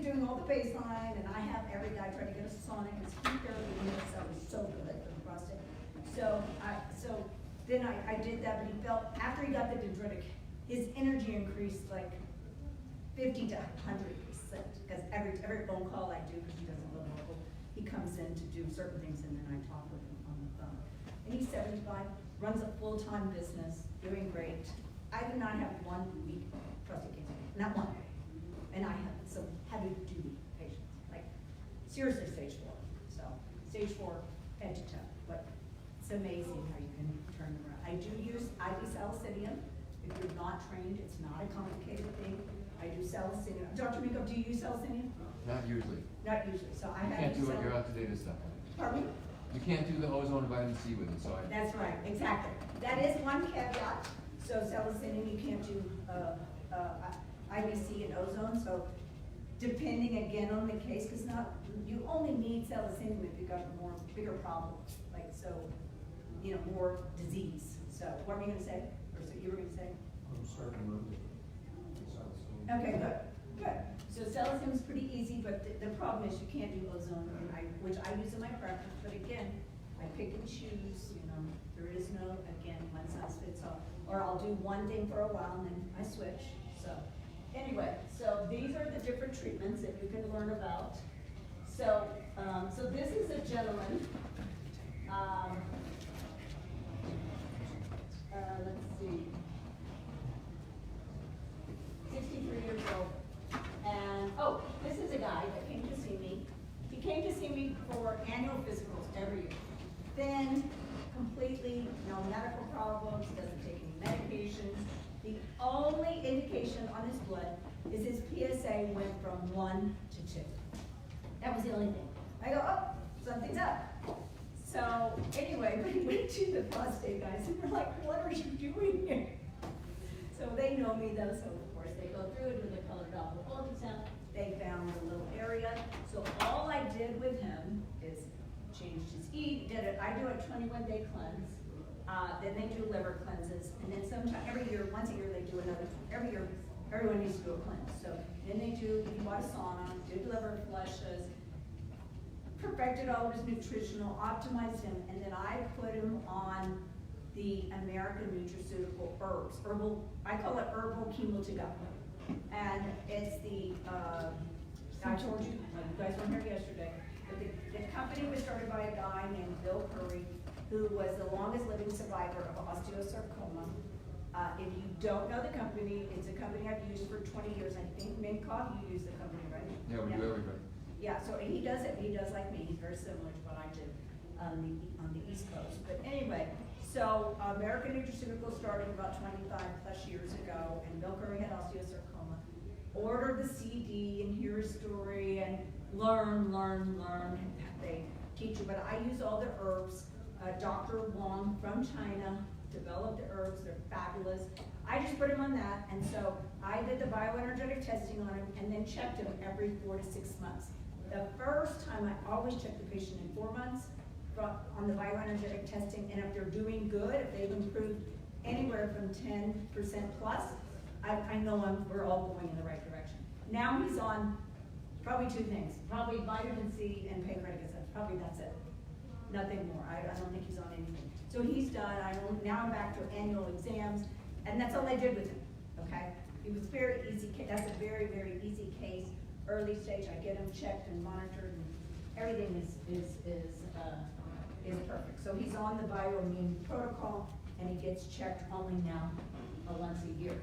doing all the baseline, and I have every guy try to get a sauna, because heat therapy in itself is so good for the prostate. So then I did that, but he felt, after he got the dendritic, his energy increased like 50 to 100%, because every phone call I do, because he doesn't go local, he comes in to do certain things, and then I talk with him on the phone. And he's 75, runs a full-time business, doing great. I do not have 1 week prostate cancer, not one. And I have some heavy-duty patients, like seriously stage 4. So stage 4, head to toe, but it's amazing how you can turn them around. I do use IV salicinium. If you're not trained, it's not a complicated thing. I do salicinium. Dr. Miko, do you use salicinium? Not usually. Not usually. So I You have. can't do it, you're out to date stuff. Pardon me? You can't do the ozone and vitamin C with it, so I. That's right, exactly. That is one caveat. So salicinium, you can't do IVC and ozone. So depending again on the case, because you only need salicinium if you've got bigger problems, like so, more disease. So what were you going to say? Or so you were going to say? I'm starting to remember. Okay, good. So salicinium is pretty easy, but the problem is you can't do ozone, which I use in my practice. But again, I pick and choose. There is no one size fits all. Or I'll do one thing for a while and then I switch. So anyway, so these are the different treatments that you can learn about. So this is a gentleman. Let's see. 63 years old. And, this is a guy that came to see me. He came to see me for annual physicals every year. Thin, completely, no medical problems, doesn't take any medications. The only indication on his blood is his PSA went from 1 to 2. That was the only thing. I go, something's up. So anyway, we went to the prostate guys and we're like, what are you doing here? So they know me though, so of course they go through it with the colored Doppler ultrasound. They found a little area. So all I did with him is changed his I do a 21-day cleanse. Then they do liver cleanses, and then sometime once a year they do another. Every year, everyone needs to do a cleanse. So then he bought a sauna, did liver flushes, perfected all of his nutritional, optimized him, and then I put him on the American Nutraceutical herbal. I call it herbal chemo to go, and it's the. I told you, you guys weren't here yesterday. But the company was started by a guy named Bill Curry, who was the longest living survivor of osteosarcoma. If you don't know the company, it's a company I've used for 20 years. I think Minkoff, you use the company, right? Yeah, we do everything. Yeah, so he does it. He does like me. He's very similar to what I did on the East Coast. But anyway, so American Nutraceutical started about 25 plus years ago, and Bill Curry had osteosarcoma. Ordered the CD and hear a story and learn. They teach you, but I use all the herbs. Dr. Wong from China developed the herbs. They're fabulous. I just put him on that, and so I did the bioenergetic testing on him and then checked him every 4 to 6 months. The first time I always check the patient in 4 months on the bioenergetic testing, and if they're doing good, if they've improved anywhere from 10% plus, I know we're all going in the right direction. Now he's on probably 2 things, probably vitamin C and pancreatic enzymes. Probably that's it. Nothing more. I don't think he's on anything. So he's done. Now I'm back to annual exams, and that's all I did with him. Okay, it was very easy. That's a very, very easy case. Early stage, I get him checked and monitored, and everything is perfect. So he's on the bioimmune protocol, and he gets checked only now once a year.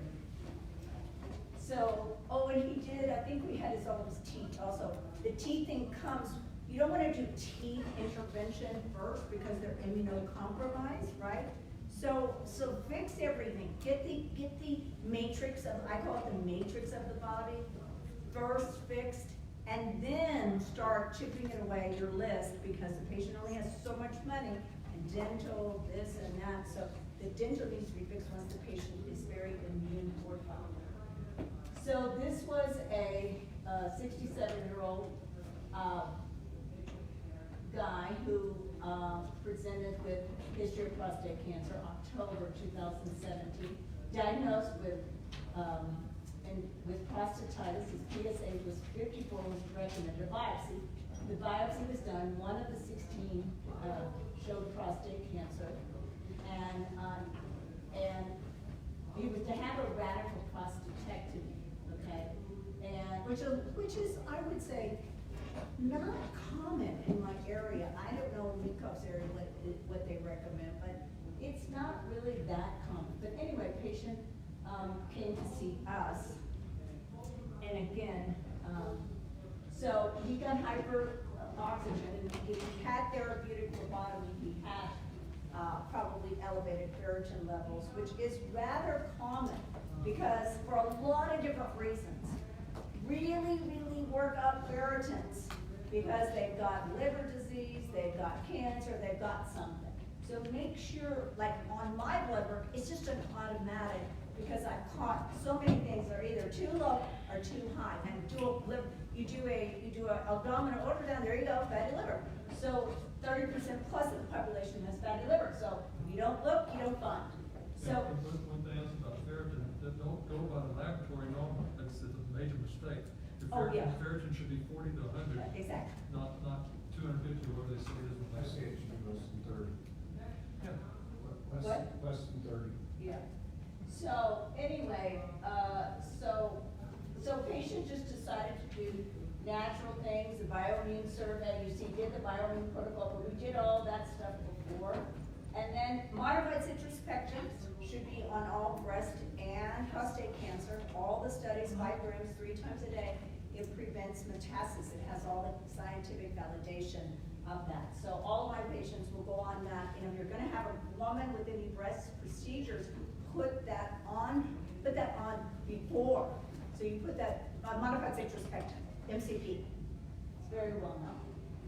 So, and he did, I think we had all of his teeth also. The teeth thing comes, you don't want to do teeth intervention first because they're immunocompromised, right? So fix everything. Get the matrix I call it the matrix of the body, first fixed, and then start chipping it away your list, because the patient only has so much money, and dental, this and that. So the dental needs to be fixed once the patient is very immune fortified. So this was a 67-year-old guy who presented with history of prostate cancer, October 2017, diagnosed with and with prostatitis, his PSA was 54, was recommended a biopsy. The biopsy was done, one of the 16 showed prostate cancer, and he was to have a radical prostatectomy, okay? And which is, I would say, not common in my area. I don't know in Nikov's area what they recommend, but it's not really that common. But anyway, patient came to see us, and again, so he got hyperoxygen, and he had therapeutic phlebotomy. He had probably elevated ferritin levels, which is rather common because for a lot of different reasons. Really work up ferritins because they've got liver disease, they've got cancer, they've got something. So make sure, like on my blood work, it's just an automatic because I've caught so many things are either too low or too high. And you do a abdominal ultrasound, there you go, fatty liver. So 30% plus of the population has fatty liver. So you don't look, you don't find. So one thing else about ferritin, don't go by the laboratory normal. That's a major mistake. Your ferritin should be 40 to 100. Exactly. Not 250 or whatever they say it is. I say it should be less than 30. Yeah. Less than 30. Yeah. So anyway, so patient just decided to do natural things, the bioimmune survey. You see, did the bioimmune protocol, but we did all that stuff before. And then modified citrus pectins should be on all breast and prostate cancer. All the studies, 5 grams 3 times a day. It prevents metastasis. It has all the scientific validation of that. So all my patients will go on that. And if you're going to have a woman with any breast procedures, put that on before. So you put that modified citrus pectin, MCP. It's very well known.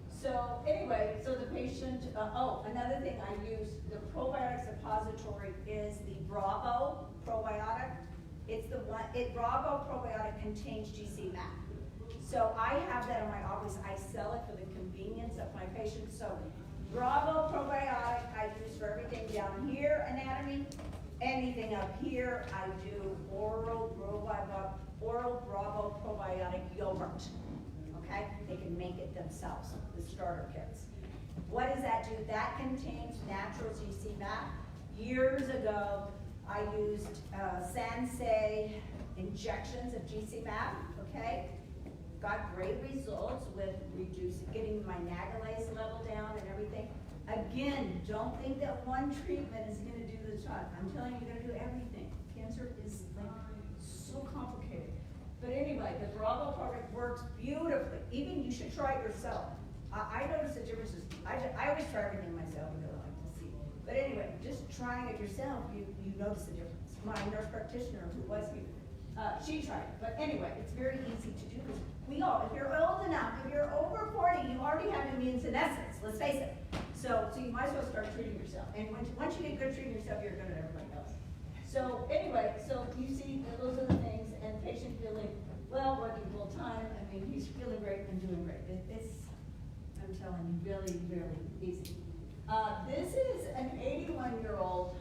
So anyway, so the patient, another thing I use, the probiotic suppository is the Bravo probiotic. It's the one, Bravo probiotic contains GC-MAP. So I have that in my office. I sell it for the convenience of my patients. So Bravo probiotic I use for everything down here, anatomy. Anything up here, I do oral Bravo probiotic yogurt. Okay, they can make it themselves, the starter kits. What does that do? That contains natural GC-MAP. Years ago, I used Sansei injections of GC-MAP, okay? Got great results with getting my nagalase level down and everything. Again, don't think that one treatment is gonna do the job. I'm telling you, you're gonna do everything. Cancer is like so complicated. But anyway, the Bravo product works beautifully. Even you should try it yourself. I noticed the differences. I always try everything myself because I like to see. But anyway, just trying it yourself, you notice the difference. My nurse practitioner who was here, she tried it. But anyway, it's very easy to do this. We all, if you're old enough, if you're over 40, you already have immune senescence. Let's face it. So you might as well start treating yourself. And once you get good treating yourself, you're good at everybody else. So anyway, so you see, those are the things, and patient feeling, well, working full time. I mean, he's feeling great and doing great. It's, I'm telling you, really, really easy. This is an 81-year-old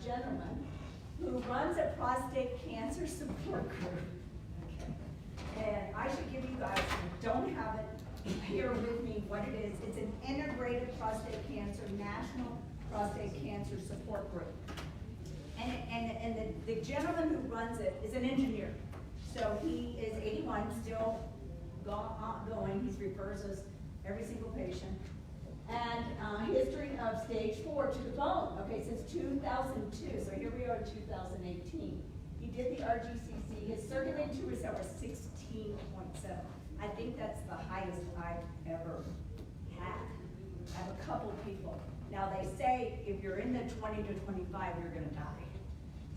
gentleman who runs a prostate cancer support group. Okay. And I should give you guys, who don't have it here with me, what it is. It's an integrated prostate cancer, national prostate cancer support group. And the gentleman who runs it is an engineer. So he is 81, still going. He refers us every single patient. And history of stage 4 to the bone. Okay, since 2002. So here we are in 2018. He did the RGCC. His circulating tumor cell was 16.7. I think that's the highest I've ever had. I have a couple of people. Now they say if you're in the 20 to 25, you're going to die.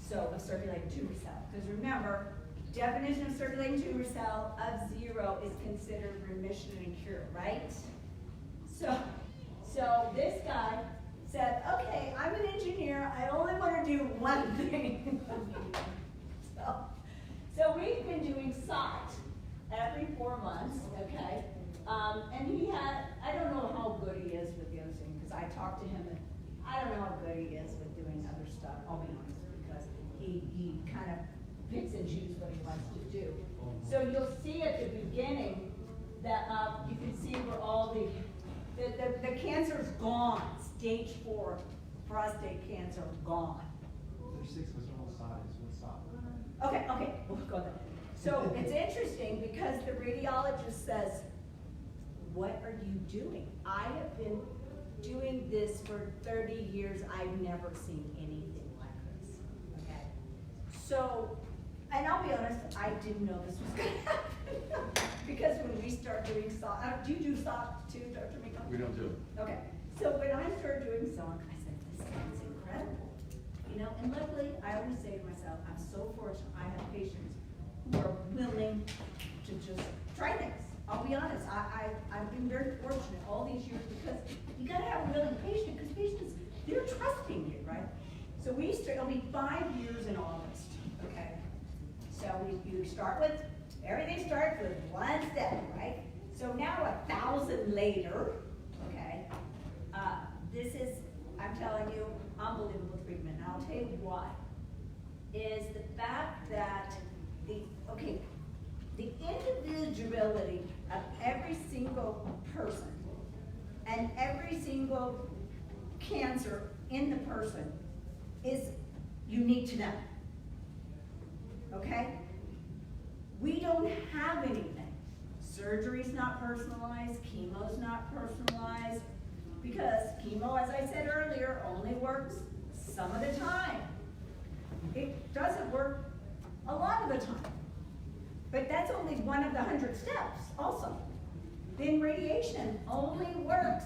So a circulating tumor cell. Because remember, definition of circulating tumor cell of 0 is considered remission and cure, right? So this guy said, okay, I'm an engineer. I only want to do one thing. so we've been doing SOT every 4 months, okay? And he had, I don't know how good he is with the other thing, because I talked to him, and I don't know how good he is with doing other stuff, I'll be honest, because he kind of picks and chooses what he wants to do. So you'll see at the beginning that, you can see where all the cancer's gone, stage 4 prostate cancer gone. 36 was almost size, what's up? Okay, we'll go there. So it's interesting because the radiologist says, what are you doing? I have been doing this for 30 years. I've never seen anything like this, okay? So, and I'll be honest, I didn't know this was gonna happen. Because when we start doing SOC, do you do SOC too, Dr. Miko? We don't do it. Okay, so when I started doing SOC, I said, this sounds incredible. You know, and luckily, I always say to myself, I'm so fortunate, I have patients who are willing to just try things. I'll be honest, I've been very fortunate all these years because you gotta have a willing patient, because patients, they're trusting you, right? So it'll be 5 years in August, okay? So you start with, everything starts with one step, right? So now 1,000 later, okay, this is, I'm telling you, unbelievable treatment. And I'll tell you why. Is the fact that the individuality of every single person and every single cancer in the person is unique to them. Okay? We don't have anything. Surgery's not personalized, chemo's not personalized, because chemo, as I said earlier, only works some of the time. It doesn't work a lot of the time. But that's only one of the 100 steps also. Then radiation only works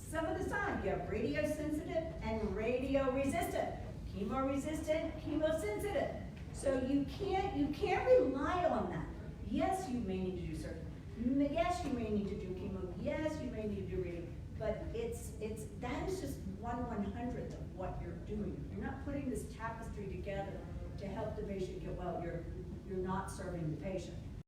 some of the time. You have radiosensitive and radioresistant. Chemo-resistant, chemo-sensitive. So you can't rely on that. Yes, you may need to do surgery. Yes, you may need to do chemo. Yes, you may need to do radio. But that is just 1/100th of what you're doing. You're not putting this tapestry together to help the patient get well. You're not serving the patient.